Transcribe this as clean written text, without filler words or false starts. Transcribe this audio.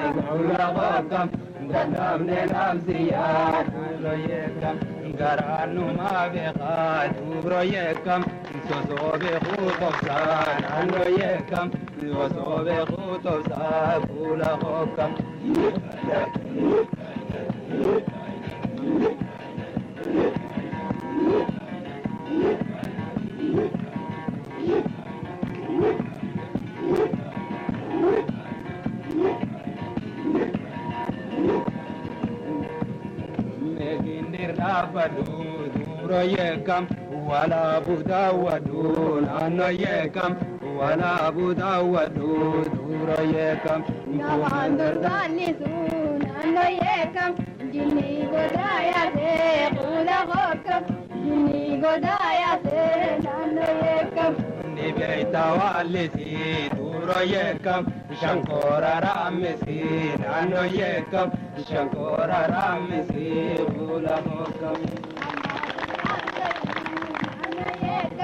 يقول غوكم قدام لنفسيات رأيكم قرانو ما بخات ورأيكم سوسو بخوتو سان رأيكم سوسو بخوتو سان قول غوكم Royekam wala buda wadu nanoyekam wala buda wadu royekam Namandur ganisu nanoyekam jinni godaya se kula gokam jinni godaya se nanoyekam nibeita walisi royekam shankora ramisi nanoyekam shankora ramisi kula gokam